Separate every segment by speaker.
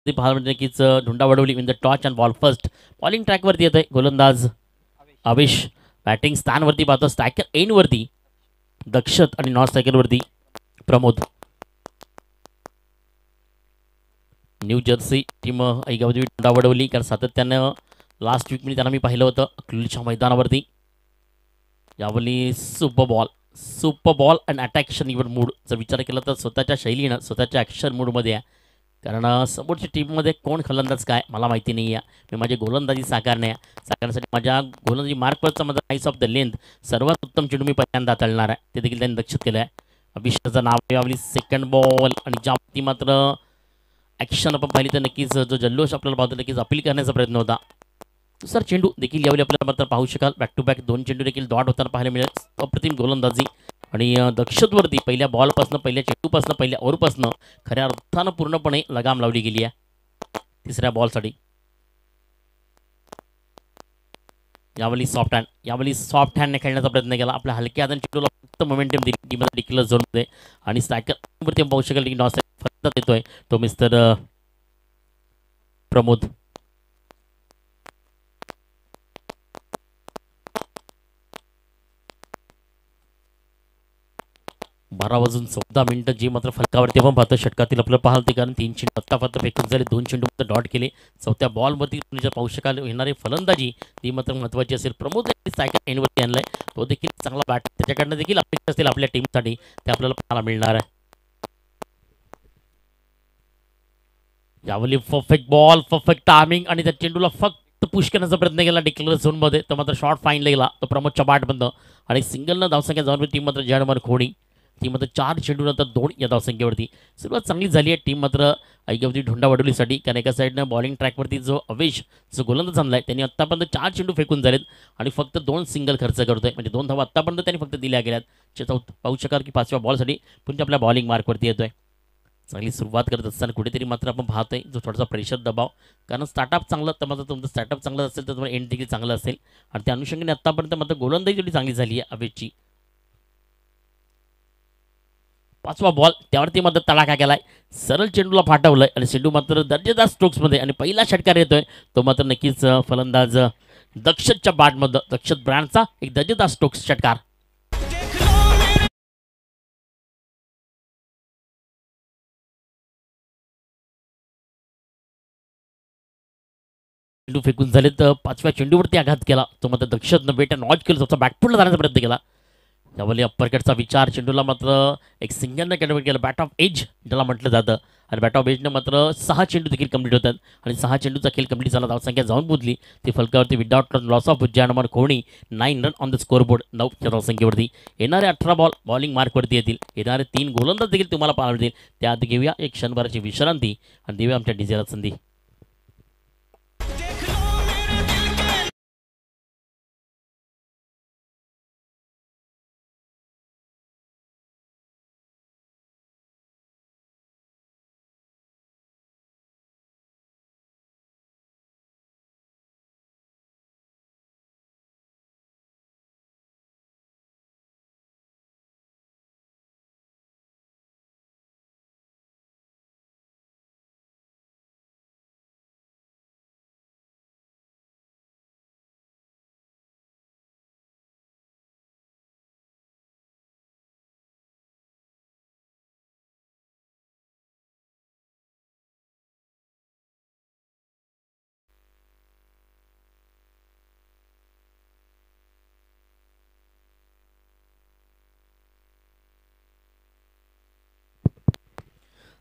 Speaker 1: ती पाहायला म्हणजे नक्कीच Dhunda Wadavali in the toss and bowl first. Bowling ट्रॅकवरती येत आहे गोलंदाज आवेश. बॅटिंग स्थानवरती पाहतो स्ट्रायकर एंडवरती दक्षत आणि नॉन स्ट्रायकरवरती प्रमोद. न्यू जर्सी टीम ऐगावती धुंडा वडवली कारण सातत्यानं लास्ट वीकमध्ये त्यांना मी पाहिलं होतं अकलूजच्या मैदानावरती. यावेळी super ball and attraction even mood जर विचार केला तर स्वतःच्या शैलीनं स्वतःच्या ॲक्शन मूडमध्ये आहे. कारण समोरच्या टीममध्ये कोण फलंदाज काय मला माहिती नाही आहे. मी माझी गोलंदाजी साकारण्यासाठी माझ्या गोलंदाजी मार्कवरचा माझा आईस ऑफ द लेंथ सर्वात उत्तम चेंडू मी पहिल्यांदा हाताळणार आहे. ते देखील त्यांनी लक्षात केलं आहे. अभिषेकचं नाव यावेळी सेकंड बॉल आणि ज्या मात्र ॲक्शन आपण पाहिली तर नक्कीच जो जल्लोष आपल्याला पाहतो नक्कीच अपील करण्याचा प्रयत्न होता. दुसरा चेंडू देखील यावेळी आपल्याला मात्र पाहू शकाल. बॅक टू बॅक 2 चेंडू देखील डॉट होताना पाहायला मिळेल. अप्रतिम गोलंदाजी आणि दक्षतवरती पहिल्या बॉलपासून पहिल्या चेंडूपासून पहिल्या ओव्हरपासून खऱ्या अर्थानं पूर्णपणे लगाम लावली गेली आहे तिसऱ्या बॉलसाठी. यावेळी सॉफ्ट हँडने खेळण्याचा प्रयत्न केला. आपल्या हलक्या हाताने चेंडूला फक्त मोमेंटम दिली टीममध्ये डिक्लेअर झोनमध्ये आणि स्ट्रायकरवरती पाहू शकाल की नॉस फक्त देतोय तो मिस्टर प्रमोद. 12:14 जी मात्र फलकावरती आपण पाहतो षटकातील आपलं पाहते कारण 3 चेंडू आत्ता फक्त फेकून झाले. 2 चेंडू मात्र डॉट केले. चौथ्या बॉलवरती तुम्ही जर पाहू शकाल येणारी फलंदाजी ती मात्र महत्त्वाची असेल. प्रमोद सायकल एंडवरती आणलाय तो देखील चांगला बॅट त्याच्याकडनं देखील अपेक्षा असतील आपल्या टीमसाठी ते आपल्याला पाहायला मिळणार आहे. यावेळी परफेक्ट बॉल परफेक्ट टायमिंग आणि त्या चेंडूला फक्त पुश करण्याचा प्रयत्न केला डिक्लेअर झोनमध्ये तो मात्र शॉर्ट फाईन गेला तो प्रमोदच्या बॅटमधनं आणि सिंगलनं धावसंख्या जाऊन टीम मात्र जयनमर खोडी ती मात्र 4 चेंडूनंतर 2 या धावसंख्येवरती सुरुवात चांगली झाली आहे टीम मात्र ऐगावती ढोंडा वडवलीसाठी. कारण एका साईडनं बॉलिंग ट्रॅकवरती जो अवेश जो गोलंदाज आणलाय त्यांनी आत्तापर्यंत 4 चेंडू फेकून झालेत आणि फक्त 2 सिंगल खर्च करतोय म्हणजे 2 धावा आत्तापर्यंत त्यांनी फक्त दिल्या गेल्यात. पाहू शकाल की 5व्या बॉलसाठी पुन्हा आपल्या बॉलिंग मार्कवरती येतोय. चांगली सुरुवात करत असताना कुठेतरी मात्र आपण पाहतोय जो थोडासा प्रेशर दबाव कारण स्टार्टअप चांगलं तर मात्र तुमचं स्टार्टअप चांगलं असेल तर तुम्हाला एंड देखील चांगलं असेल आणि त्या अनुषंगाने आत्तापर्यंत मात्र गोलंदाजी थोडी चांगली झाली आहे अवेशची. 5वा बॉल त्यावरती मात्र तडाखा केलाय सरळ चेंडूला फाटवलंय आणि चेंडू मात्र दर्जेदार स्ट्रोक्समध्ये आणि पहिला षटकार येतोय तो मात्र नक्कीच फलंदाज दक्षतच्या बॅटमध्ये दक्षत ब्रँडचा एक दर्जेदार स्ट्रोक्स षटकार. चेंडू फेकून झाले तर 5व्या चेंडूवरती आघात केला तो मात्र दक्षतनं बेटा नॉच केलं स्वतः बॅकफुटला जाण्याचा प्रयत्न केला. यावेळी अप्परकटचा विचार चेंडूला मात्र एक सिंगलनं कन्वर्ट केलं बॅट ऑफ एज ज्याला म्हटलं जातं आणि बॅट ऑफ एजनं मात्र 6 चेंडू देखील कंप्लीट होतात आणि 6 चेंडूचा खेळ कंप्लीट झाला. धावसंख्या जाऊन पोहोचली ती फलकावरती विदाउट लॉस ऑफ नंबर कोणी 9 रन ऑन द स्कोरबोर्ड 9 च्या धावसंख्येवरती. येणारे 18 बॉल बॉलिंग मार्कवरती येतील. येणारे 3 गोलंदाज देखील तुम्हाला पाहायला मिळतील. त्याआधी घेऊया एक क्षणभराची विश्रांती आणि देऊया आमच्या डीजेला संधी.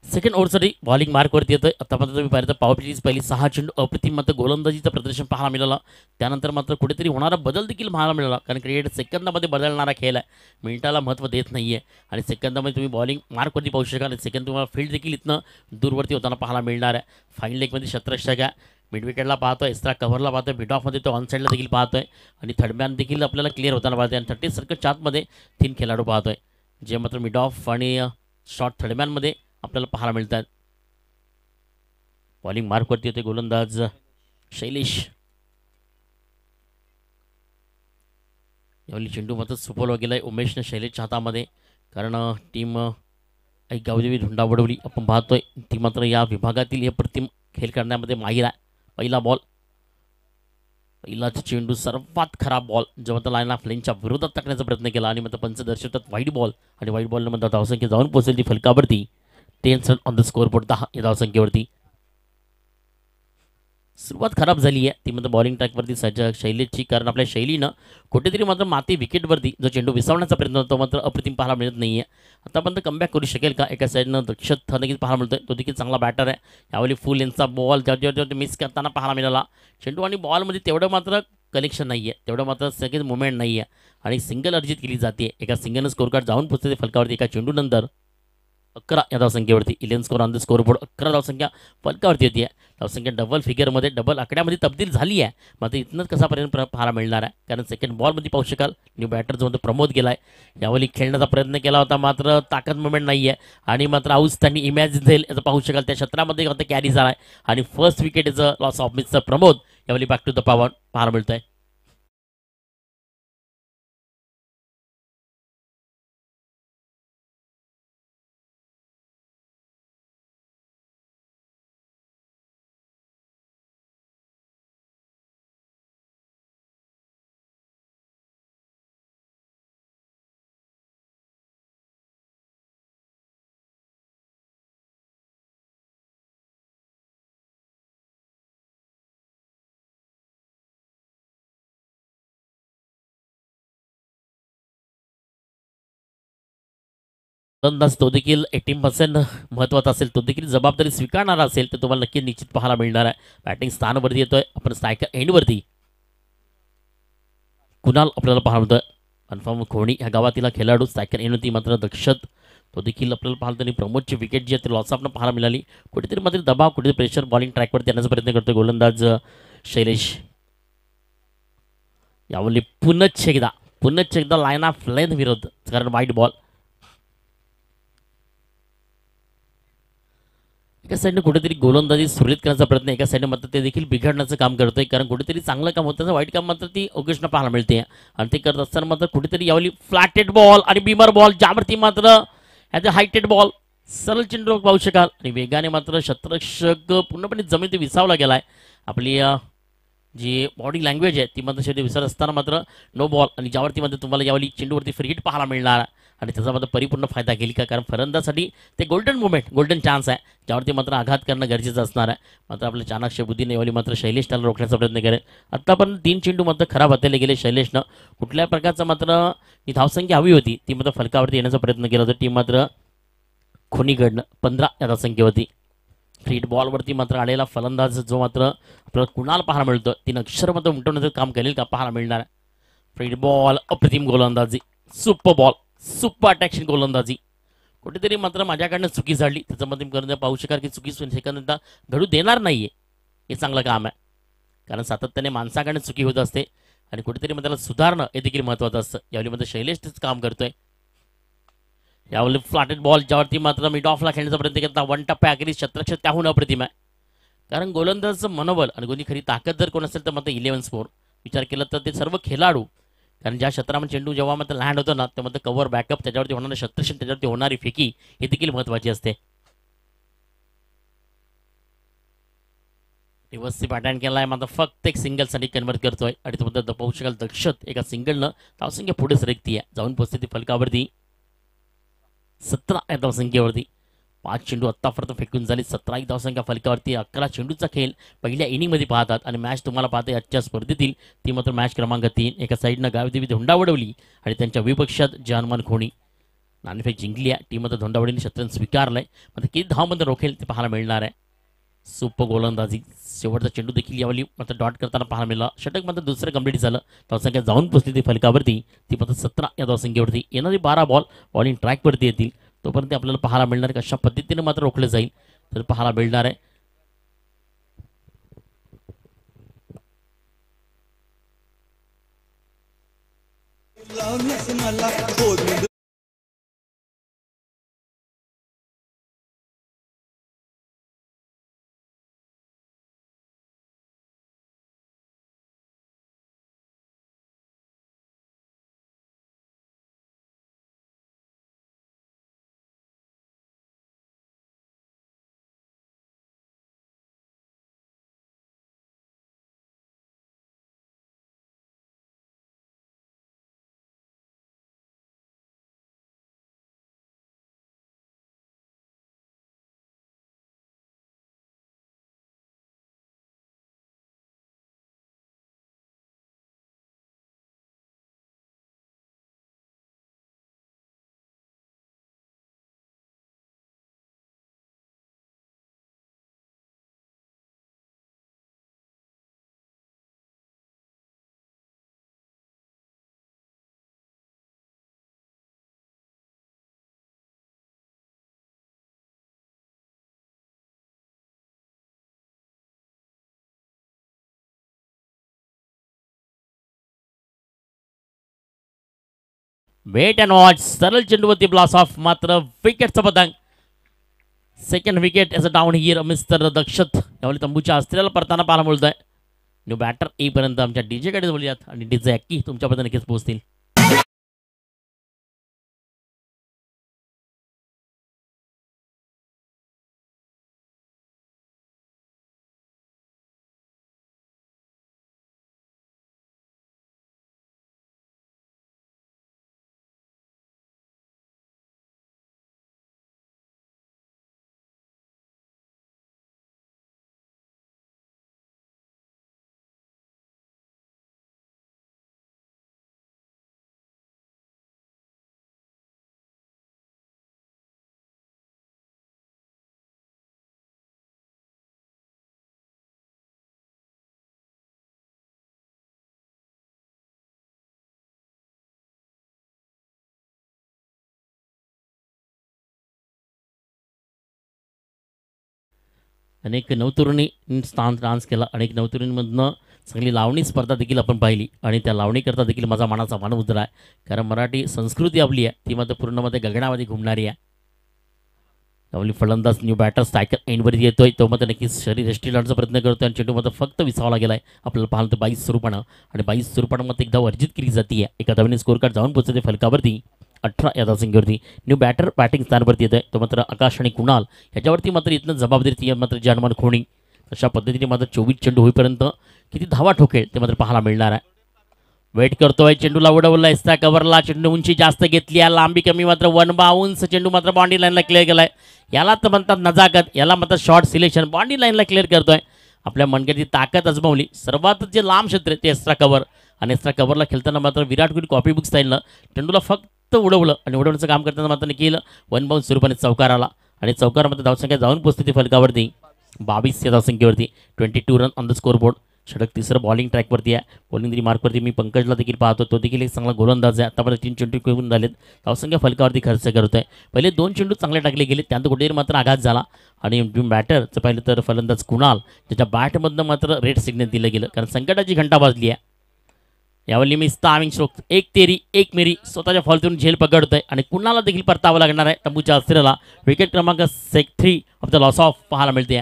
Speaker 1: सेकंड ओव्हरसाठी बॉलिंग मार्कवरती येतोय. आतापर्यंत तुम्ही पाहिलं तर पॉवर प्लेची पहिली 6 चेंडू अप्रतिम मात्र गोलंदाजीचं प्रदर्शन पाहायला मिळालं. त्यानंतर मात्र कुठेतरी होणारा बदल देखील पाहायला मिळाला कारण क्रिकेट सेकंदामध्ये बदलणारा खेळ आहे. मिनिटाला महत्त्व देत नाही आहे आणि सेकंदामध्ये तुम्ही बॉलिंग मार्कवरती पाहू शकाल आणि सेकंद तुम्हाला फील्ड देखील इथनं दूरवरती होताना पाहायला मिळणार आहे. फाईन लेगमध्ये 17 आहे. मिड विकेटला पाहतोय एक्स्ट्रा कव्हरला पाहतोय मिड ऑफमध्ये तो ऑन साईडला देखील पाहतोय आणि थर्ड मॅन देखील आपल्याला क्लिअर होताना पाहतोय आणि 30 सर्कल चार्टमध्ये 3 खेळाडू पाहतोय जे मात्र मिड ऑफ आणि शॉर्ट थर्ड मॅनमध्ये आपल्याला पाहायला मिळतात. बॉलिंग मार्कवरती होते गोलंदाज शैलेश. यावेळी चेंडू मात्र सुपवला गेलाय उमेशने शैलेशच्या हातामध्ये कारण टीम गावदेवी धुंडा वडवली आपण पाहतोय ती मात्र या विभागातील हे प्रतिम खेळ करण्यामध्ये माहीर आहे. पहिला बॉल, पहिलाच चेंडू, सर्वात खराब बॉल जेव्हा त्या लाईन ऑफ लेनच्या विरोधात टाकण्याचा प्रयत्न केला आणि मग पंच दर्शवतात व्हाईट बॉल आणि व्हाईट बॉलनं मग धावसंख्या जाऊन पोहोचेल ती फलकावरती. 10 run on the score board, 10 या धावसंख्येवरती. सुरुवात खराब झाली आहे ती म्हणजे बॉलिंग ट्रॅकवरती शैलेशची, कारण आपल्या शैलीनं कुठेतरी मात्र माती विकेटवरती जो चेंडू विसावण्याचा प्रयत्न होतो मात्र अप्रतिम पाहायला मिळत नाही आहे. आतापर्यंत कमबॅक करू शकेल का? एका साईडनं दक्षत देखील पाहायला मिळतोय, तो देखील चांगला बॅटर आहे. यावेळी फुल यांचा बॉल जेव्हा मिस करताना पाहायला मिळाला. चेंडू आणि बॉलमध्ये तेवढं मात्र कनेक्शन नाही आहे, तेवढं मात्र सगळेच मुवमेंट नाही आहे आणि सिंगल अर्जित केली जाते. एका सिंगलनं स्कोर कार्ड जाऊन पोहोचते फलकावरती एका चेंडूनंतर. 11 या धावसंख्येवरती. 11 score on the score board, 11 धावसंख्या फलकावरती होती आहे. धावसंख्या डबल फिगरमध्ये, डबल आकड्यामध्ये तब्दील झाली आहे. मात्र इथनंच कसापर्यंत पाहायला मिळणार आहे, कारण सेकंड बॉलमध्ये पाहू शकाल न्यू बॅटर जो प्रमोद गेलाय. यावेळी खेळण्याचा प्रयत्न केला होता मात्र ताकद मुवमेंट नाही आहे आणि मात्र आऊस त्यांनी इमॅजिन जाईल याचं पाहू शकाल. त्या क्षेत्रामध्ये फक्त कॅरी झाला आहे आणि first wicket is loss of मिसचं प्रमोद. यावेळी बॅक टू द पॉवर पाहायला मिळतंय. फलंदाज तो देखील 18% महत्त्वाचा असेल, तो देखील जबाबदारी स्वीकारणारा असेल तर तुम्हाला नक्की निश्चित पाहायला मिळणार आहे. बॅटिंग स्थानावरती येतोय आपण स्ट्रायकर एंडवरती. कुणाल आपल्याला पाहायला मिळतोय. कन्फर्म खोणी ह्या गावातील खेळाडू स्ट्रायकर एंडवरती. मात्र दक्षत तो देखील आपल्याला पाहायला, त्यांनी प्रमोदची विकेट जी आहे ती लॉस ऑफनं पाहायला मिळाली. कुठेतरी मात्र दबाव, कुठेतरी प्रेशर बॉलिंग ट्रॅकवरती येण्याचा प्रयत्न करतोय गोलंदाज शैलेश. यावेळी पुनश्च एकदा लाईन ऑफ लेन विरोध, कारण वाईट बॉल. एका साईडने कुठेतरी गोलंदाजी सुरळीत करण्याचा प्रयत्न, एका साईडने मात्र ते देखील बिघडण्याचं काम करतोय, कारण कुठेतरी चांगलं काम होतं वाईट काम मात्र ती ओकेशनं पाहायला मिळते. आणि ते करत असताना मात्र कुठेतरी यावेळी फ्लॅटेड बॉल आणि बीमर बॉल, ज्यावरती मात्र ॲज अ हायटेड बॉल सरळ चेंडू पाहू शकाल आणि वेगाने मात्र शतरक्षक पूर्णपणे जमिनीत विसावला गेलाय. आपली जी बॉडी लँग्वेज आहे ती मात्र शेवटी विसरत असताना मात्र नो बॉल, आणि ज्यावरती मात्र तुम्हाला यावेळी चेंडूवरती फ्री हिट पाहायला मिळणार आणि त्याचा मात्र परिपूर्ण फायदा घेईल का? कारण फलंदाजासाठी ते गोल्डन मुवमेंट, गोल्डन चान्स आहे, ज्यावरती मात्र आघात करणं गरजेचं असणार आहे. मात्र आपल्या चाणक्य बुद्धीने यावेळी मात्र शैलेश त्याला रोखण्याचा प्रयत्न करेल. आत्तापर्यंत 3 चेंडू मात्र खराब हाताळले गेले शैलेशनं. कुठल्या प्रकारचं मात्र ही धावसंख्या हवी होती ती मात्र फलकावरती येण्याचा प्रयत्न केला होता टीम मात्र खोनीकडनं. 15 या धावसंख्येवरती. फ्रीट बॉलवरती मात्र आलेला फलंदाज जो मात्र आपल्याला कुणाल पाहायला मिळतो, 3 अक्षर मात्र उमटवण्याचं काम करेल का पाहायला मिळणार आहे. फ्रीट बॉल, अप्रतिम गोलंदाजी, सुपर बॉल, सुपर अटॅक्शन गोलंदाजी. कुठेतरी मात्र माझ्याकडनं चुकी झाली, त्याच्यामध्ये करून पाहू शकाल की चुकी सेकंद घडू देणार नाहीये. हे चांगलं काम आहे, कारण सातत्याने माणसाकडनं चुकी होत असते आणि कुठेतरी मग त्याला सुधारणं हे देखील महत्त्वाचं असतं. यावेळी मात्र शैलेश तेच काम करतोय. यावेळी फ्लॅटेड बॉल ज्यावरती मात्र मिड ऑफला खेळण्याचा प्रयत्न केला, 1 टप्प्या अखेरीस शतरक्षक त्याहून अप्रतिम आहे. कारण गोलंदाजाचं मनोबल आणि कोणी खरी ताकद जर कोण असेल तर मात्र 11 स्कोर विचार केला तर ते सर्व खेळाडू, कारण ज्या क्षेत्रामध्ये चेंडू जेव्हा मात्र लँड होतो ना त्यामध्ये कव्हर बॅकअप, त्याच्यावरती होणारे शतरक्षक, त्याच्यावरती होणारी फेकी हे देखील महत्त्वाची असते. रिव्हर्सची पॅटर्न केलाय मात्र फक्त एक सिंगलसाठी कन्वर्ट करतोय आणि तो पाहू शकाल दक्षत एका सिंगलनं धावसंख्या पुढे सरकतीये, जाऊन पोहोचते ती फलकावरती 17 या धावसंख्येवरती. 5 चेंडू आत्तापर्यंत फेकून झाली, 17 एक धावसंख्या फलकावरती. 11 चेंडूचा खेळ पहिल्या इनिंगमध्ये पाहतात आणि मॅच तुम्हाला पाहते आजच्या स्पर्धेतील ती मात्र मॅच क्रमांक 3. एका साईडनं गावदेवी धोंडा वडवली आणि त्यांच्या विपक्षात जानमान खोणी नाणेफेक जिंकली आहे. टीम मात्र धोंडावडीने शतरंज स्वीकारलंय, मात्र किती धावमध्ये रोखेल ते पाहायला मिळणार आहे. सुपर गोलंदाजी, शेवटचा चेंडू देखील यावेळी मात्र डॉट करताना पाहायला मिळाला. षटक मात्र दुसरं कंप्लीट झालं, धावसंख्या जाऊन पोचली ती फलकावरती. ती मात्र 17 या धावसंख्येवरती. येणारी 12 बॉल बॉलिंग ट्रॅकवरती येतील, तोपर्यंत आपल्याला पाहायला मिळणार कशा पद्धतीने मात्र रोखलं जाईल तर पाहायला मिळणार आहे. Wait and watch. सरळ चेंडूवरती ब्लास्ट ऑफ, मात्र विकेटचा पतंग. Second wicket as a down here mister Dakshat. यावेळी तंबूच्या अस्त्र्याला परताना पाहायला मिळतोय. न्यू बॅटर येईपर्यंत आमच्या डीजेकडे बोलूयात आणि डीजे अक्की तुमच्यापर्यंत नक्कीच पोहोचतील. अनेक नवतरुणी स्थान डान्स केला. अनेक नवतरुणीमधनं चांगली लावणी स्पर्धा देखील आपण पाहिली आणि त्या लावणीकरता देखील माझा मनाचा मान उतरला आहे. कारण मराठी संस्कृती आपली आहे ती मात्र पूर्णमध्ये गगनामध्ये घुमणारी आहे. त्यावेळी फलंदाज न्यू बॅटर स्ट्रायकर एंडवरती येतोय. तो मात्र नक्कीच शरीर यष्टी लावण्याचा प्रयत्न करतोय आणि चेंडू मात्र फक्त विसावला गेला आहे. आपल्याला पाहिलं तर 22 स्वरूपानं आणि 22 स्वरूपामध्ये एकदा वर्जित केली जाते. एका धावेने स्कोर कार्ड जाऊन पोहोचते फलकावरती 18 या धावसंख्येवरती. न्यू बॅटर बॅटिंग स्थानावरती येत आहे. तो मात्र आकाश आणि कुणाल ह्याच्यावरती मात्र इथनं जबाबदारी ती मात्र जानमान खोणी. अशा पद्धतीने मात्र 24 चेंडू होईपर्यंत किती धावा ठोकेल ते मात्र पाहायला मिळणार आहे. वेट करतोय. चेंडूला उडवला असता कव्हरला. चेंडू उंची जास्त घेतली आहे. लांबी कमी मात्र 1 बाउन्स. चेंडू मात्र बाउंड्री लाईनला क्लिअर केलाय. याला तर म्हणतात नजाकत. याला म्हणतात शॉर्ट सिलेक्शन. बाउंड्री लाईनला क्लिअर करतोय. आपल्या मनगटाची ताकद अजमावली. सर्वात जे लांब क्षेत्र ते एक्स्ट्रा कव्हर आणि एक्स्ट्रा कव्हरला खेळताना मात्र विराट कोहली कॉपी बुक स्टाईलनं चेंडूला फक्त उडवलं आणि उडवण्याचं काम करताना मात्र केलं 1 बाउन्स स्वरूपाने चौकार आला आणि चौकारामध्ये धावसंख्या जाऊन पोहोचते ती फलकावरती 22 या धावसंख्येवरती. 22 run on the score board. षटक तिसरं बॉलिंग ट्रॅकवरती आहे. बॉलिंग मार्कवरती मी पंकजला देखील पाहतो. तो देखील एक चांगला गोलंदाज आहे. आतापर्यंत 3 चेंडू खेळून झालेत. धावसंख्या फलकावरती खर्च करतोय. पहिले 2 चेंडू चांगले टाकले गेले. त्यानंतर कुठेतरी मात्र आघात झाला आणि बॅटरचं पाहिलं तर फलंदाज कुणाल त्याच्या बॅटमधनं मात्र रेड सिग्नल दिलं गेलं कारण संकटाची घंटा वाजली आहे. यावेळी मी स्टार्विंग स्ट्रोक 1 तेरी 1 मेरी स्वतःच्या फॉलतून झेल पकडतोय आणि कुणाला देखील परतावं लागणार आहे. तंबूच्या अस्त्र्याला विकेट क्रमांक 3 ऑफ द लॉस ऑफ पाहायला मिळते.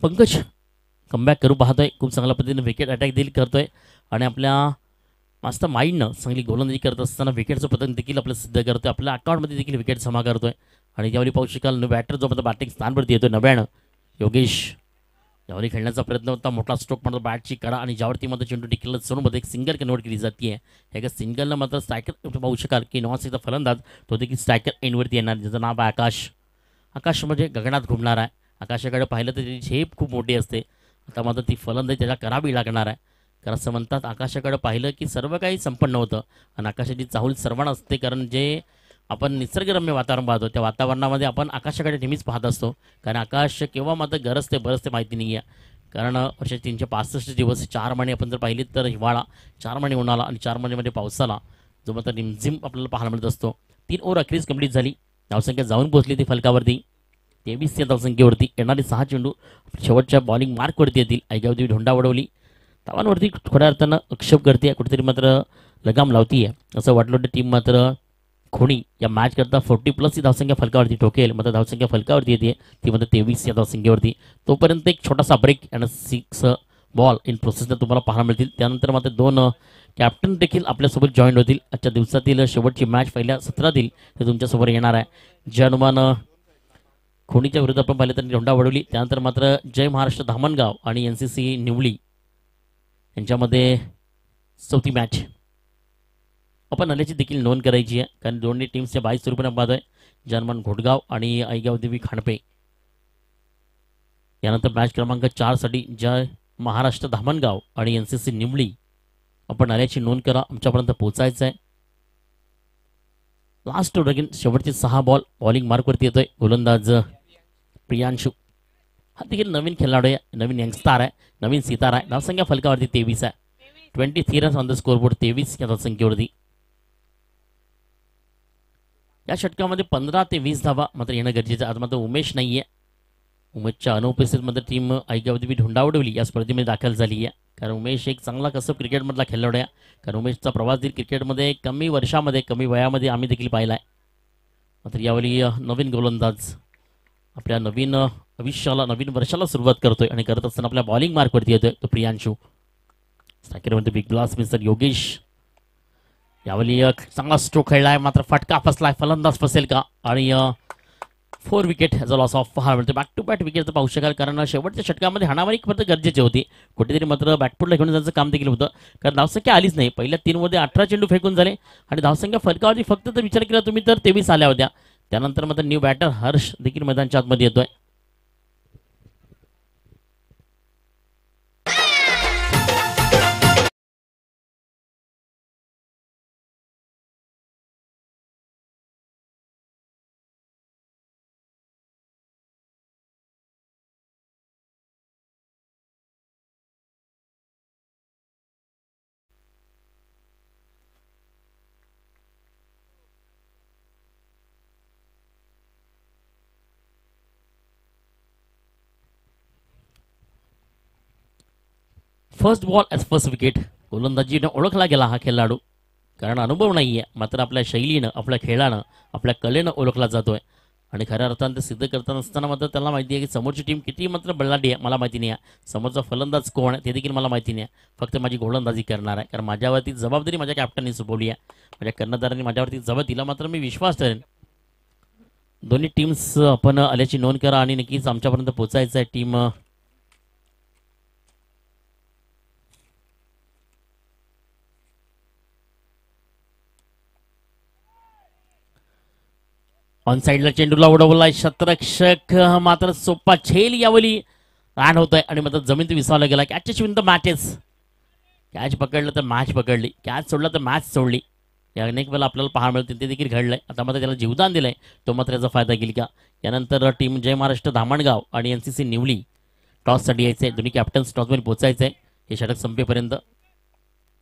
Speaker 1: पंकज कमबॅक करू पाहतोय. खूप चांगल्या पद्धतीने विकेट अटॅक देखील करतोय आणि आपल्या मास्टर माइंडनं चांगली गोलंदाजी करत असताना विकेटचं पतंग देखील आपलं सिद्ध करतोय. आपल्या अकाउंटमध्ये देखील विकेट जमा करतोय आणि यावेळी पाहू शकाल न्यू बॅटर जो बॅटिंग स्थानवरती येतोय नव्यानं योगेश. यावेळी खेळण्याचा प्रयत्न होता. मोठा स्ट्रोक मात्र बॅटची कडा आणि ज्यावरती मात्र चेंडू टिकलं सोनमध्ये एक सिंगल कन्वर्ट केली जाते आहे. एका सिंगलनं मात्र स्ट्रायकर पाहू शकाल की नॉन फलंदाज तो देखील स्ट्रायकर एंडवरती येणार ज्याचं नाव आहे आकाश. आकाश म्हणजे गगनात घुमणार आहे. आकाशाकडे पाहिलं तर त्याची झेप खूप मोठी असते. आता मात्र ती फलंदाजी त्याला करावी लागणार आहे कारण असं म्हणतात आकाशाकडे पाहिलं की सर्व काही संपन्न होतं आणि आकाशाची चाहूल सर्वांना असते कारण जे आपण निसर्गरम्य वातावरण पाहतो त्या वातावरणामध्ये आपण आकाशाकडे नेहमीच पाहत असतो कारण आकाश केव्हा मात्र गरजते बरसते माहिती नाही आहे. कारण वर्षाचे 365 दिवस 4 महिने आपण जर पाहिली तर हिवाळा, 4 महिने उन्हाळा आणि 4 महिन्यामध्ये पावसाला जो मात्र रिमझिम आपल्याला पाहायला मिळत असतो. 3 ओव्हर अखेरीस कंप्लीट झाली. धावसंख्या जाऊन पोहोचली ती फलकावरती 23 या धावसंख्येवरती. येणारी 6 चेंडू शेवटच्या बॉलिंग मार्कवरती येतील. ऐकावती ढोंडा वडवली धावांवरती खऱ्या अर्थानं आक्षेप करते कुठेतरी मात्र लगाम लावती आहे असं वाटलं होतं. टीम मात्र खोणी या मॅच करता 40+ ही धावसंख्या फलकावरती ठोकेल. मात्र धावसंख्या फलकावरती येते ती मात्र 23 या धावसंख्येवरती. तोपर्यंत एक छोटासा ब्रेक आणि 6 बॉल इन प्रोसेसनं तुम्हाला पाहायला मिळतील. त्यानंतर मात्र 2 कॅप्टन देखील आपल्यासोबत जॉईन होतील. आजच्या दिवसातील शेवटची मॅच पहिल्या सत्रातील ते तुमच्यासोबत येणार आहे. जे अनुमान खोणीच्या विरुद्ध आपण पाहिलं तर धोंडा वडवली. त्यानंतर मात्र जय महाराष्ट्र धामणगाव आणि NCC निवली यांच्यामध्ये चौथी मॅच आपण आल्याची देखील नोंद करायची आहे, कारण दोन्ही टीम्सच्या 22 रुपये बाद आहे. जर्मन घोटगाव आणि आईगाव देवी खांडपे. यानंतर मॅच क्रमांक 4 साठी जय महाराष्ट्र धामणगाव आणि NCC निवली आपण आल्याची नोंद करा, आमच्यापर्यंत पोहोचायचं आहे. लास्ट ओव्हर अगेन शेवटचे 6 बॉल बॉलिंग मार्कवरती येतोय. गोलंदाज प्रियांशू हा देखील नवीन खेळाडू आहे, नवीन यंगस्टार आहे, नवीन सितारा आहे. धावसंख्या फलकावरती 23 आहे. 23 रन्स ऑन द स्कोरबोर्ड, 23 या धावसंख्येवरती. या षटकामध्ये 15 ते 20 धावा मात्र येणं गरजेचं. आज मात्र उमेश नाहीये. उमेशच्या अनुपस्थितीमध्ये टीम आईगाव देवी धोंडावडवली या स्पर्धेमध्ये दाखल झाली आहे, कारण उमेश एक चांगला कसब क्रिकेटमधला खेळाडू आहे. कारण उमेशचा प्रवास देखील क्रिकेटमध्ये कमी वर्षामध्ये कमी वयामध्ये आम्ही देखील पाहिला आहे. मात्र यावेळी नवीन गोलंदाज आपल्या नवीन आयुष्याला नवीन वर्षाला सुरुवात करतोय आणि करत असताना आपल्या बॉलिंग मार्कवरती येतोय तो प्रियांशू. स्ट्रायकरमध्ये बिग ब्लास्ट मिस्टर योगेश. यावेळी चांगला स्ट्रोक खेळलाय, मात्र फटका फसलाय. फलंदाज फसेल का? आणि 4 wicket as a loss of हा मिळतो. बॅक टू बॅक विकेटचं पाहू शकाल, कारण शेवटच्या षटकामध्ये हाणामारी फक्त गरजेची होती. कुठेतरी मात्र बॅकफुटला घेऊन जायचं काम देखील होतं, कारण धावसंख्या आलीच नाही. पहिल्या 3 मध्ये 18 चेंडू फेकून झाले आणि धावसंख्या फलकावरती फक्त तर विचार केला तुम्ही तर 23 आल्या होत्या. त्यानंतर मात्र न्यू बॅटर हर्ष देखील मैदानाच्या आतमध्ये येतोय. First ball as first wicket. गोलंदाजीनं ओळखला गेला हा खेळाडू, कारण अनुभव नाही आहे, मात्र आपल्या शैलीनं आपल्या खेळानं आपल्या कलेनं ओळखला जातोय. आणि खऱ्या अर्थानं ते सिद्ध करताना असताना मात्र त्याला माहिती आहे की समोरची टीम किती मात्र बळलाटी आहे मला माहिती नाही आहे. समोरचा फलंदाज कोण आहे ते देखील मला माहिती नाही आहे. फक्त माझी गोलंदाजी करणार आहे, कारण माझ्यावरती जबाबदारी माझ्या कॅप्टननी सोपवली आहे. माझ्या कर्णधारांनी माझ्यावरती जबाब दिला, मात्र मी विश्वास ठरेन. दोन्ही टीम्स आपण आल्याची नोंद करा आणि नक्कीच आमच्यापर्यंत पोहोचायचं आहे. टीम ऑन साईडला चेंडूला उडवलाय शतरक्षक, मात्र सोपा झेल यावली रॅन होतोय आणि मात्र जमीन ते विसावला गेला. Catches win the matches. Catch पकडलं तर मॅच पकडली, कॅच सोडला तर मॅच सोडली. या अनेक वेळेला आपल्याला पाहायला मिळतील, ते देखील घडलंय. आता मात्र त्याला जीवदान दिलंय, तो मात्र याचा फायदा घेईल का? यानंतर टीम जय महाराष्ट्र धामणगाव आणि NCC निवली टॉससाठी यायचंय. दोन्ही कॅप्टन्स टॉसमध्ये पोचायचंय हे षटक संपेपर्यंत.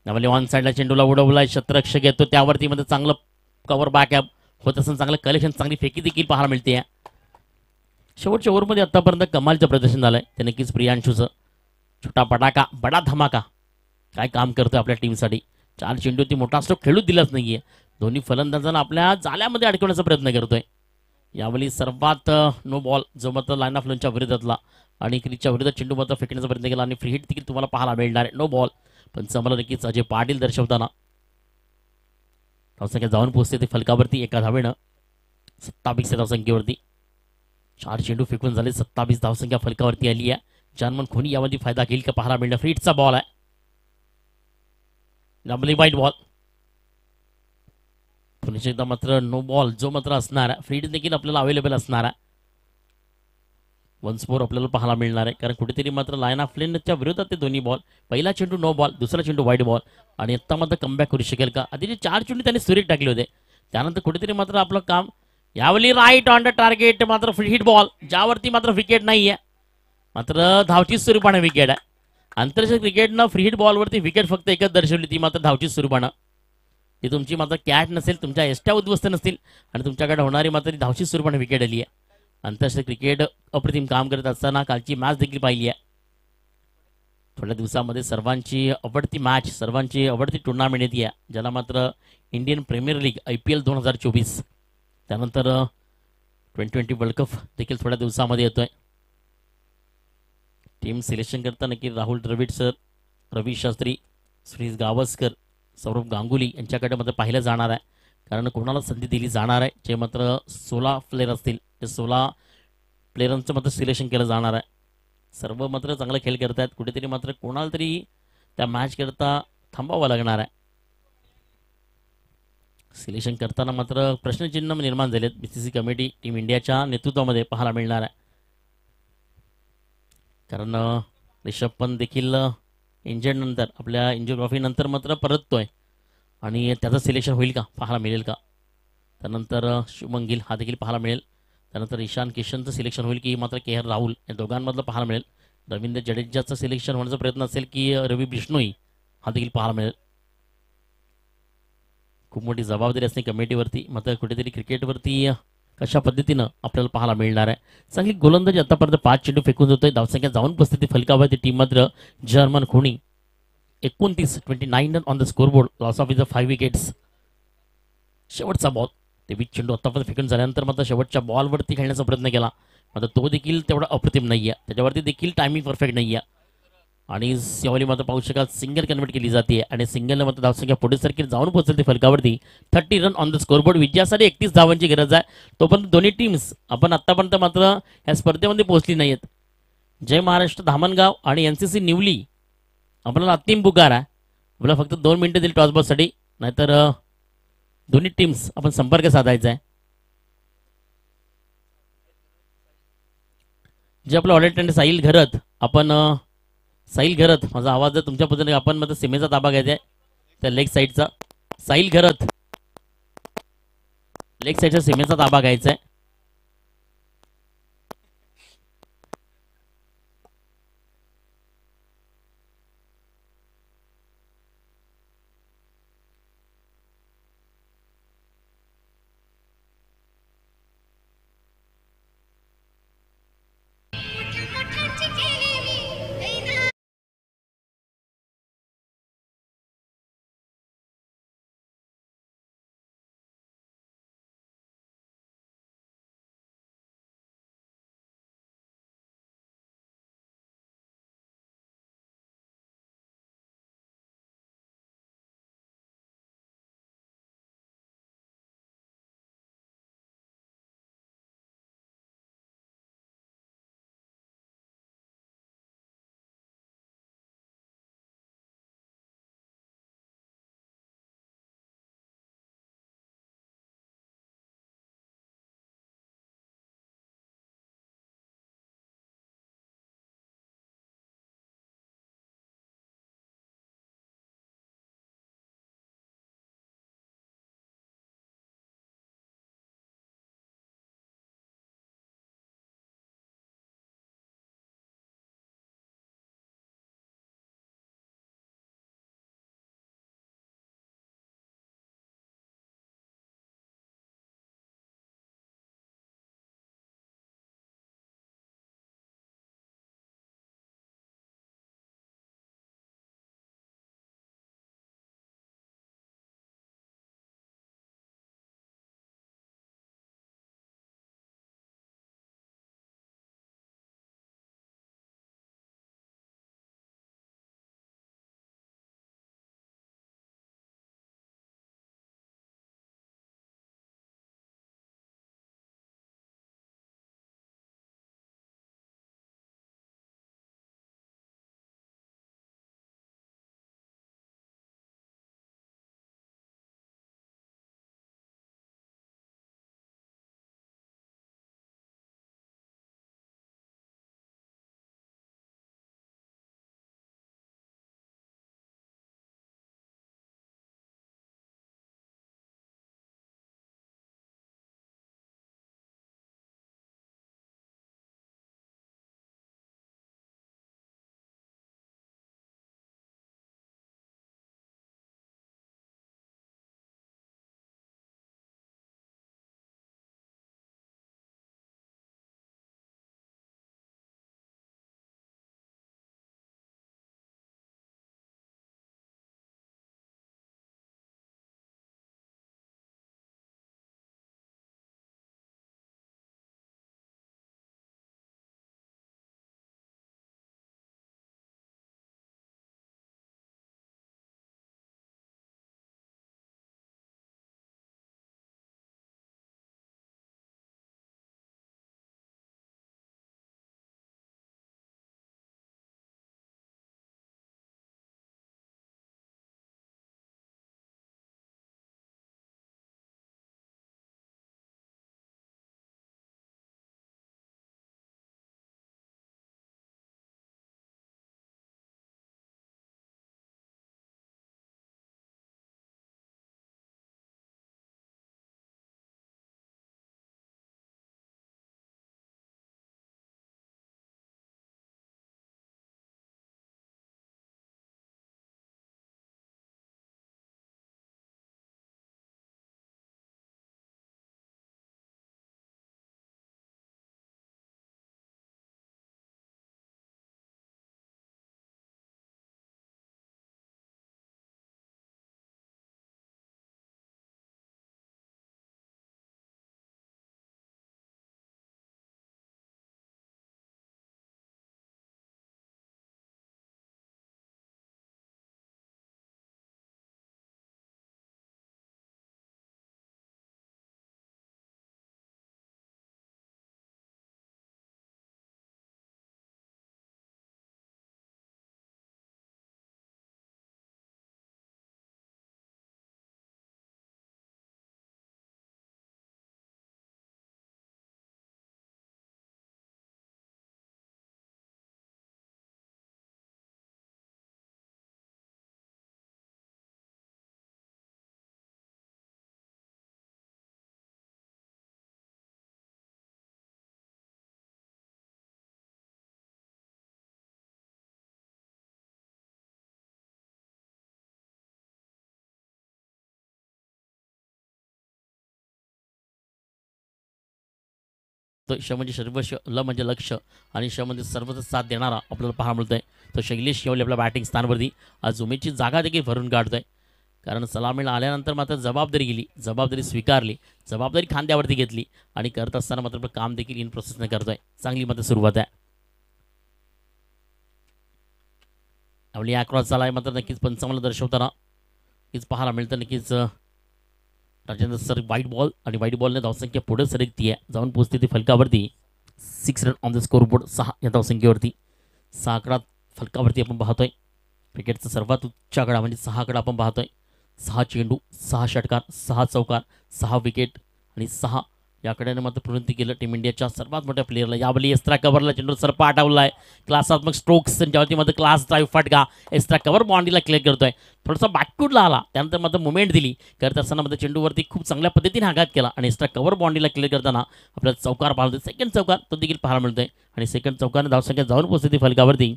Speaker 1: त्यामुळे ऑन साईडला चेंडूला उडवलाय शतरक्षक येतो, त्यावरती मध्ये चांगलं कव्हर बॅकअप होत असं चांगलं कलेक्शन, चांगली फेकी देखील पाहायला मिळते. शेवटच्या ओव्हरमध्ये आतापर्यंत कमालचं प्रदर्शन झालंय ते नक्कीच प्रियांशूचं. छोटा पटाका बडा धमाका काय काम करतोय आपल्या टीमसाठी. 4 चेंडू ती मोठा स्ट्रोक खेळूच दिलाच नाहीये. दोन्ही फलंदाजांना आपल्या जाल्यामध्ये अडकवण्याचा प्रयत्न करतोय. यावेळी सर्वात नो बॉल जो मात्र लाईन ऑफ लंचच्या विरोधातला आणि क्रीजच्या विरोधात चेंडू मात्र फेकण्याचा प्रयत्न केला आणि फ्री हिट देखील तुम्हाला पाहायला मिळणार आहे. नो बॉल पण समोर नक्कीच अजय पाटील दर्शवताना धावसंख्या जाऊन पोहोचते ते फलकावरती एका धावेनं 27 धावसंख्येवरती. 4 चेंडू फेकून झाले, 27 धावसंख्या फलकावरती आली आहे. जर्मन खोनी यामध्ये फायदा घेईल का पाहायला मिळणार. फ्रीटचा बॉल आहे, डबली वाईट बॉल. पुन्हा एकदा मात्र नो बॉल जो मात्र असणार आहे. फ्रीट देखील आपल्याला अवेलेबल असणार आहे. 1 स्कोर आपल्याला पाहायला मिळणार आहे, कारण कुठेतरी मात्र लाईन ऑफ लेनच्या विरोधात ते दोन्ही बॉल. पहिला चेंडू नो बॉल, दुसरा चेंडू वाईट बॉल आणि आता मात्र कमबॅक करू शकेल का? आधीचे 4 चेंडू त्यांनी सुरेख टाकले होते, त्यानंतर कुठेतरी मात्र आपलं काम. यावेळी राईट ऑन द टार्गेट, मात्र फ्री हिट बॉल ज्यावरती मात्र विकेट नाही आहे, मात्र धावची स्वरूपाने विकेट आहे. आंतरराष्ट्रीय क्रिकेटनं फ्री हिट बॉलवरती विकेट फक्त एकच दर्शवली, ती मात्र धावची स्वरूपानं. ती तुमची मात्र कॅच नसेल, तुमच्या एस्ट्या उद्ध्वस्त नसतील आणि तुमच्याकडे होणारी मात्र ती धावची स्वरूपाने विकेट आली आहे. आंतरराष्ट्रीय क्रिकेट अप्रतिम काम करत असताना कालची मॅच देखील पाहिली आहे. थोड्या दिवसामध्ये सर्वांची आवडती मॅच, सर्वांची आवडती टुर्नामेंट येते, ज्याला मात्र इंडियन प्रीमियर लीग IPL 2024, त्यानंतर 2020 वर्ल्ड कप देखील थोड्या दिवसामध्ये येतोय. टीम सिलेक्शन करताना की राहुल द्रविड सर, रवी शास्त्री, श्रीज गावस्कर, सौरभ गांगुली यांच्याकडे मात्र पाहिलं जाणार आहे, कारण कोणाला संधी दिली जाणार आहे. जे मात्र 16 प्लेयर असतील ते 16 प्लेयरांचं मात्र सिलेक्शन केलं जाणार आहे. सर्व मात्र चांगला खेळ करत आहेत. कुठेतरी मात्र कोणाला तरी त्या मॅच करता थांबावं लागणार आहे. सिलेक्शन करताना मात्र प्रश्नचिन्ह निर्माण झालेत. BCCI कमिटी टीम इंडियाच्या नेतृत्वामध्ये पाहायला मिळणार आहे. कारण रिषभ पंत देखील इंजर्ड नंतर आपल्या इंजुरी ट्रॉफी नंतर मात्र परततोय आणि त्याचं सिलेक्शन होईल का पाहायला मिळेल का. त्यानंतर शुभमन गिल हा देखील पाहायला मिळेल. त्यानंतर ईशान किशनचं सिलेक्शन होईल की मात्र KL राहुल या दोघांमधलं पाहायला मिळेल. रवींद्र जडेजाचं सिलेक्शन होण्याचा प्रयत्न असेल की रवी बिष्णोई हा देखील पाहायला मिळेल. खूप मोठी जबाबदारी असते कमिटीवरती. मात्र कुठेतरी क्रिकेटवरती कशा पद्धतीनं आपल्याला पाहायला मिळणार आहे. चांगली गोलंदाजी आतापर्यंत 5 चेंडू फेकून होतोय. धावसंख्या जाऊन 35 फलकावरती टीम मात्र जर्मन खोणी 29 run on the scoreboard. Loss of is 5 wickets. शेवटचा बॉल 23 चेंडू आतापर्यंत फेकून झाल्यानंतर मात्र शेवटच्या बॉलवरती खेळण्याचा प्रयत्न केला. मात्र तो देखील तेवढा अप्रतिम नाही आहे. त्याच्यावरती देखील टायमिंग परफेक्ट नाही आहे. आणि यावेळी मात्र पाहू शकाल सिंगल कन्वर्ट केली जाते आणि सिंगलने मात्र धावसंख्या पुढे सरकी जाऊन पोहोचते फलकावरती. 30 रन ऑन द स्कोरबोर्ड. विजयासाठी 31 धावांची गरज आहे. तोपर्यंत दोन्ही टीम्स आपण आतापर्यंत मात्र या स्पर्धेमध्ये पोहोचली नाही आहेत. जय महाराष्ट्र धामणगाव आणि NCC निवली आपल्याला अंतिम पुकार आहे. आपल्याला फक्त 2 मिनिटं दिली टॉसबॉलसाठी. नाहीतर दोन्ही टीम्स आपण संपर्क साधायचा आहे. जे आपलं ऑडिटर साहिल घरत आपण साहिल घरत माझा आवाज जर तुमच्या पद्धतीने आपण मात्र सीमेचा ताबा घ्यायचा आहे. त्या लेग साईडचा साहिल घरत लेग साईडच्या सीमेचा ताबा घ्यायचा आहे. करतोय. श म्हणजे सर्वश, ल म्हणजे लक्ष आणि श म्हणजे सर्वच साथ देणारा आपल्याला पाहायला मिळतोय. तो शैलेश येवले आपल्या बॅटिंग स्थानावरती आज उमेदची जागा देखील भरून काढतोय. कारण सलामीला आल्यानंतर मात्र जबाबदारी गेली, जबाबदारी स्वीकारली, जबाबदारी खांद्यावरती घेतली आणि करत असताना मात्र आपलं काम देखील इन प्रोसेसने करतोय. चांगली मात्र सुरुवात आहे. आपली क्रॉस झाला आहे मात्र नक्कीच पंचांना दर्शवताना नक्कीच पाहायला मिळतं. नक्कीच राजेंद्र सर वाईट बॉल आणि वाईट बॉलने धावसंख्या पुढे सरकती आहे, जाऊन पोहोचते ती फलकावरती. 6 run on the score board, 6 या धावसंख्येवरती. 6 आकडा फलकावरती आपण पाहतोय. क्रिकेटचा सर्वात उच्च आकडा म्हणजे 6 आकडा आपण पाहतोय. 6 चेंडू, 6 षटकार, 6 चौकार, 6 विकेट आणि 6 या आकड्याने मात्र पुनरुत्ती केलं टीम इंडियाच्या सर्वात मोठ्या प्लेअरला. यावेळी एक्स्ट्रा कव्हरला चेंडू सरपा आठवला आहे. क्लासात्मक स्ट्रोक्स त्यांच्यावरती मात्र क्लास ड्राईव्ह फटका एक्स्ट्रा कव्हर बाउंड्रीला क्लिअर करतोय. थोडासा बॅकफूटला आला, त्यानंतर मात्र मुवमेंट दिली. करत असताना मात्र चेंडूवरती खूप चांगल्या पद्धतीने आघात केला आणि एक्स्ट्रा कव्हर बाउंड्रीला क्लिअर करताना आपल्याला चौकार पाहायला मिळतो. सेकंड चौकार तो देखील पाहायला मिळतोय आणि सेकंड चौकारने धावसंख्या जाऊन पोहोचते फलकावरती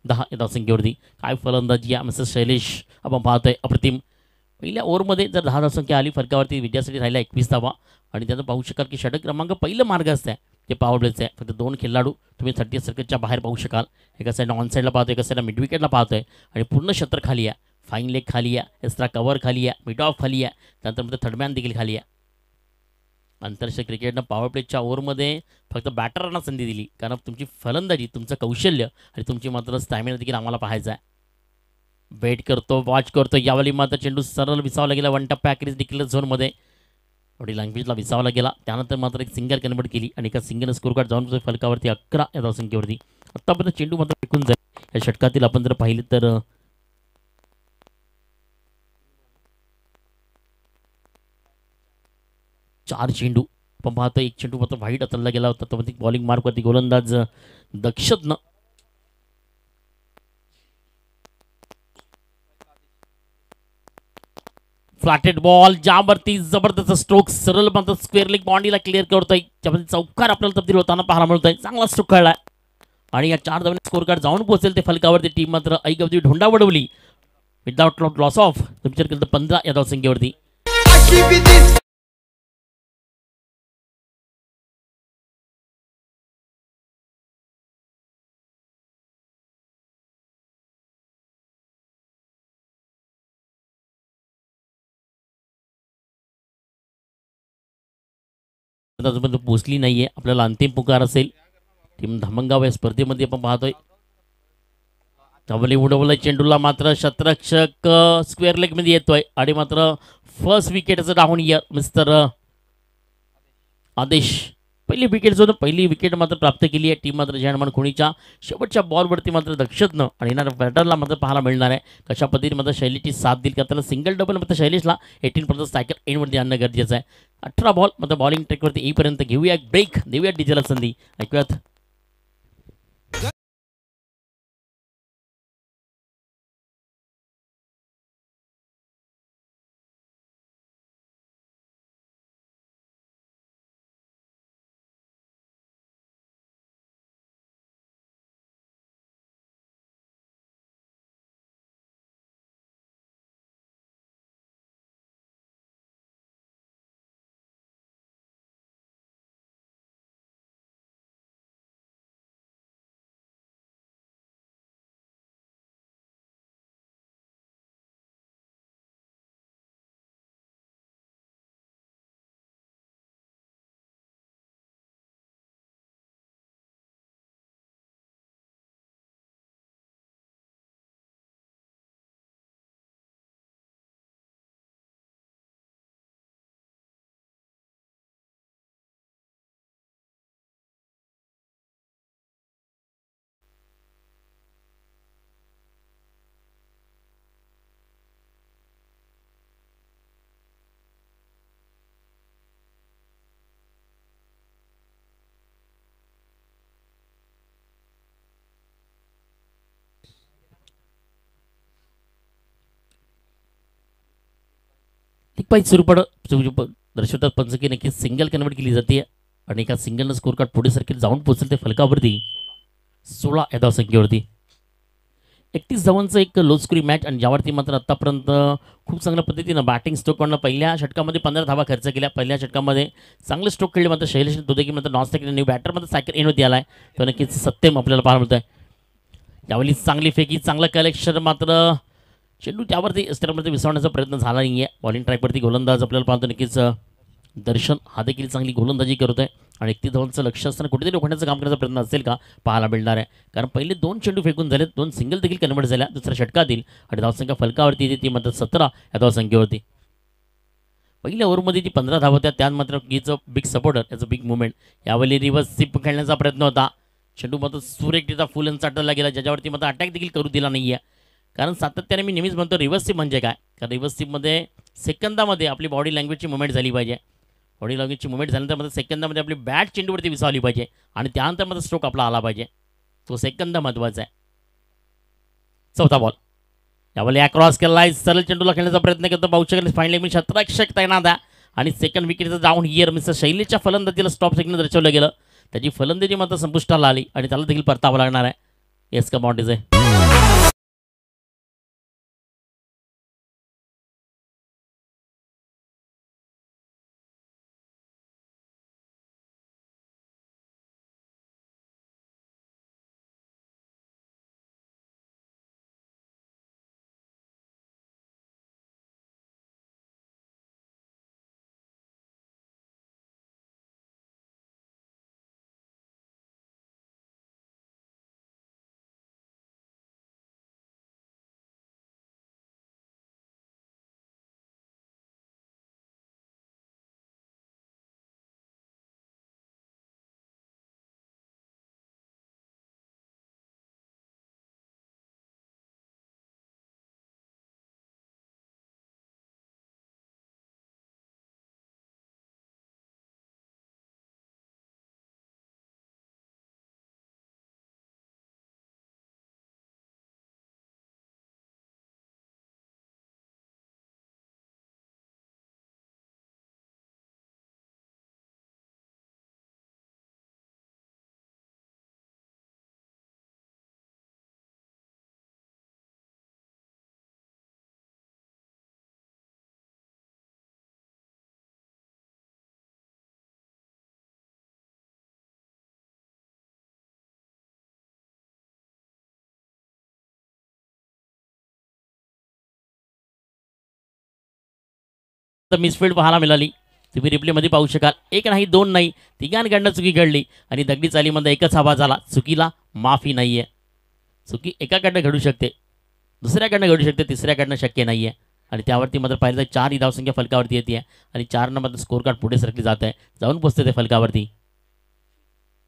Speaker 1: 10 या धावसंख्येवरती. काय फलंदाजी या मिस्टर शैलेश आपण पाहतोय, अप्रतिम. पहिल्या ओव्हरमध्ये जर 10 धावसंख्या आली फलकावरती, विजयासाठी राहिला 21 धावा आणि त्याचं पाहू शकाल की षटक क्रमांक पहिलं मार्ग असतं ते पॉवर प्लेचं आहे. फक्त 2 खेळाडू तुम्ही 30 सर्कलच्या बाहेर पाहू शकाल. एका साईडला ऑन साईडला पाहतोय, एका साईडला मिड विकेटला पाहतोय आणि पूर्ण क्षेत्र खाली आहे. फाईन लेग खाली आहे, एक्स्ट्रा कव्हर खाली आहे, मिड ऑफ खाली आहे, त्यानंतर मग थर्डमॅन देखील खाली आहे. आंतरराष्ट्रीय क्रिकेटनं पॉवर प्लेच्या ओव्हरमध्ये फक्त बॅटरांना संधी दिली, कारण तुमची फलंदाजी, तुमचं कौशल्य आणि तुमची मात्र स्टॅमिना देखील आम्हाला पाहायचा आहे. वेट करतो, वॉच करतो. यावेळी मात्र चेंडू सरळ विसावला गेला. 1 टप्पा ॲक्रेज डिक्लेअर झोनमध्ये एवढी लँग्वेजला विसावला गेला. त्यानंतर मात्र एक सिंगल कन्वर्ट केली आणि एका सिंगल स्कोर कार्ड जाऊन फलकावरती 11 या धावसंख्येवरती. आत्तापर्यंत चेंडू मात्र फेकून जाईल. या षटकातील आपण जर पाहिलं तर 4 चेंडू आपण पाहतो. एक चेंडू मात्र व्हाईट अतलला गेला होता. तो बॉलिंग मार्कवरती गोलंदाज दक्षतनं फ्लॅटेड बॉल, ज्यावरती जबरदस्त स्ट्रोक सरळ मात्र स्क्वेअर लेग बाउंड्रीला क्लिअर करतोय. त्यामध्ये चौकार आपल्याला तब्दील होताना पाहायला मिळतोय. चांगला स्ट्रोक खेळलाय आणि या 4 धावांनी स्कोर कार्ड जाऊन पोहोचेल ते फलकावरती. टीम मात्र ऐकवती ढोंडा वडवली विदाउट लॉस ऑफ. तुमच्याकडे 15 या धावसंख्येवरती. अजून पोचली नाहीये. आपल्याला अंतिम पुकार असेल. टीम धामणगाव या स्पर्धेमध्ये आपण पाहतोय. उडवलं चेंडूला मात्र शतरक्षक स्क्वेअर लेगमध्ये येतोय आणि मात्र फर्स्ट विकेटचं डाऊन इयर मिस्टर आदेश. पहिली विकेट मात्र प्राप्त केली आहे टीम मात्र जयमान खोणीच्या. शेवटच्या बॉलवरती मात्र दक्षतनं आणि येणाऱ्या बॅटरला मात्र पाहायला मिळणार आहे कशा पद्धतीने मात्र शैलीची साथ देईल. का त्याला सिंगल डबल मात्र शैलेशला 18 सायकल एंडवरती आणणं गरजेचं आहे. 18 बॉल मात्र बॉलिंग ट्रॅकवरती येईपर्यंत घेऊया एक ब्रेक, देऊया डीजेला संधी. ऐकूयात पाहिजे सुरू दर्शवतात पंच की नक्की सिंगल कन्वर्ट केली जाते आणि एका सिंगलनं स्कोर कार्ड पुढे सर्किट जाऊन पोहोचेल ते फलकावरती 16 या धावसंख्येवरती. 31 धावांचं एक लो स्कोरी मॅच आणि ज्यावरती मात्र आत्तापर्यंत खूप चांगल्या पद्धतीनं बॅटिंग स्ट्रोककडनं पहिल्या षटकामध्ये 15 धावा खर्च केल्या. पहिल्या षटकामध्ये चांगले स्ट्रोक खेळले मात्र शैलेश दुधे मात्र नॉन स्ट्राईक न्यू बॅटरमध्ये सायकल येणवती आला आहे. तो नक्कीच सत्यम आपल्याला पाहायला मिळत आहे. यावेळी चांगली फेकी चांगलं कलेक्शन मात्र चेंडू त्यावरती स्टेअरमध्ये विसरण्याचा प्रयत्न झाला नाही आहे. बॉलिंग ट्रॅकवरती गोलंदाज आपल्याला पाहतो नक्कीच दर्शन हा देखील चांगली गोलंदाजी करत आहे आणि 31 धावांचं लक्ष असताना कुठेतरी रोखण्याचं काम करण्याचा प्रयत्न असेल का पाहायला मिळणार आहे. कारण पहिले 2 चेंडू फेकून झालेत, 2 सिंगल देखील कन्वर्ट झाल्या दुसऱ्या षटकातील आणि धावसंख्या फलकावरती येते ती मात्र 17 या धावसंख्येवरती. पहिल्या ओव्हरमध्ये जी 15 धावा होत्या त्यात मात्र कीचं बिग सपोर्टर याचं बिग मुवमेंट. यावेळी रिव्हर्स स्वीप खेळण्याचा प्रयत्न होता. चेंडू मात्र सुरेखतेचा फुल चाटला गेला ज्याच्यावरती मात्र अटॅक देखील करू दिला नाही आहे. कारण सातत्याने मी नेहमीच म्हणतो रिव्हर्स स्वीप म्हणजे काय, कारण रिव्हर्स स्वीपमध्ये सेकंदामध्ये आपली बॉडी लँग्वेजची मुवमेंट झाली पाहिजे. बॉडी लँग्वेजची मुवमेंट झाल्यानंतर मात्र सेकंदामध्ये आपली बॅट चेंडूवरती विसावली पाहिजे आणि त्यानंतर मात्र स्ट्रोक आपला आला पाहिजे. तो सेकंद महत्त्वाचा आहे. चौथा बॉल यावेळी क्रॉस केला आहे. सरळ चेंडूला खेळण्याचा प्रयत्न करतो. पाहू शकेल फायनली मी शतरक्षक तैनात आहे आणि सेकंड विकेटचं डाऊन हिअर मिस्टर शैलेशच्या फलंदाजीला स्टॉप सिग्नल दर्शवलं गेलं. त्याची फलंदाजी मात्र संपुष्टाला आली आणि त्याला देखील परतावं लागणार आहे. येस का बाउंड्रीज आहे. तर मिसफील्ड पाहायला मिळाली. तुम्ही रिप्लेमध्ये पाहू शकाल. एक नाही दोन नाही तिघांकडनं चुकी घडली आणि दगडी चालीमध्ये एकच हवा झाला. चुकीला माफी नाही आहे. चुकी एकाकडनं घडू शकते, दुसऱ्याकडनं घडू शकते, तिसऱ्याकडनं शक्य नाही आहे आणि त्यावरती मात्र पाहिलं तर 4 ही धावसंख्या फलकावरती येते आहे आणि 4 मात्र स्कोर कार्ड पुढे सरकली जात आहे. जाऊन पोचते ते फलकावरती.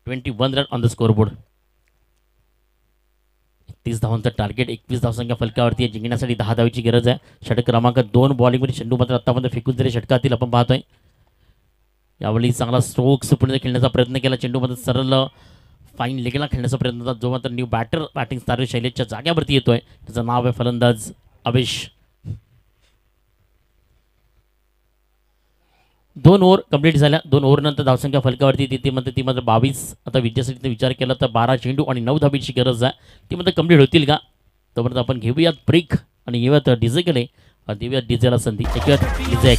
Speaker 1: 21 रन ऑन द स्कोरबोर्ड. 31 धावांचं टार्गेट, 21 धावसंख्या फलकावरती आहे. जिंकण्यासाठी 10 धावेची गरज आहे. षटक क्रमांक 2 बॉलिंगमध्ये चेंडू मात्र आत्तापर्यंत फेकून जरी षटकातील आपण पाहतोय. यावेळी चांगला स्ट्रोक सुपणे खेळण्याचा प्रयत्न केला. चेंडू मात्र सरळ फाईन लेगला खेळण्याचा प्रयत्न होता. जो मात्र न्यू बॅटर बॅटिंग स्टार शैलेशच्या जाग्यावरती येतोय. त्याचं नाव आहे फलंदाज अवेश. 2 ओव्हर कंप्लीट झाल्या. 2 ओव्हरनंतर धावसंख्या फलकावरती ती मात्र 22. आता विजयासाठी विचार केला तर 12 चेंडू आणि 9 धाबीची गरज आहे. ती मात्र कंप्लीट होतील का? तोपर्यंत आपण घेऊयात ब्रेक आणि येऊयात डीजेकडे. देऊयात डीजेला संधी. ऐकूयात डीजे.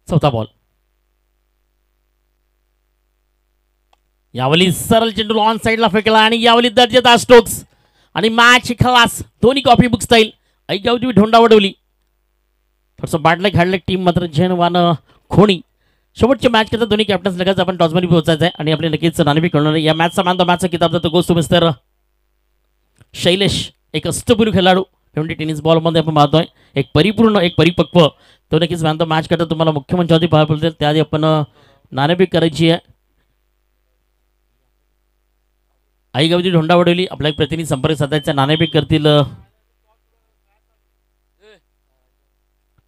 Speaker 1: चौथा बॉल. यावली सरळ चेंडू ऑन साईडला फेकला आणि यावली दर्जेदार स्ट्रोक्स आणि मॅच खलास. दोन्ही कॉपी बुक स्टाईल ऐकावती ढोंडा वडवली. थोडंसं बाटले खाडले टीम मात्र झेनवान खोणी. शेवटची मॅच करता दोन्ही कॅप्टन्स लगेच आपण टॉसमध्ये पोहोचायचं आहे आणि आपले नक्कीच नाणेफेक कळणार या मॅचचा मान तो मॅचचा किताब जातो गोष्ट मिस्टर शैलेश. एक अष्टपुरी खेळाडू ट्वेंटी टेनिस बॉलमध्ये आपण पाहतोय. एक परिपूर्ण एक परिपक्व तो नक्कीच मान तो मॅच करता तुम्हाला मुख्य मंचावरती पाहायला पडतील. त्याआधी आपण नाणेफेक करायची आहे. आई गावची ढोंडा वडवली आपला एक प्रतिनिधी संपर्क साधायचा. नाणेफेक करतील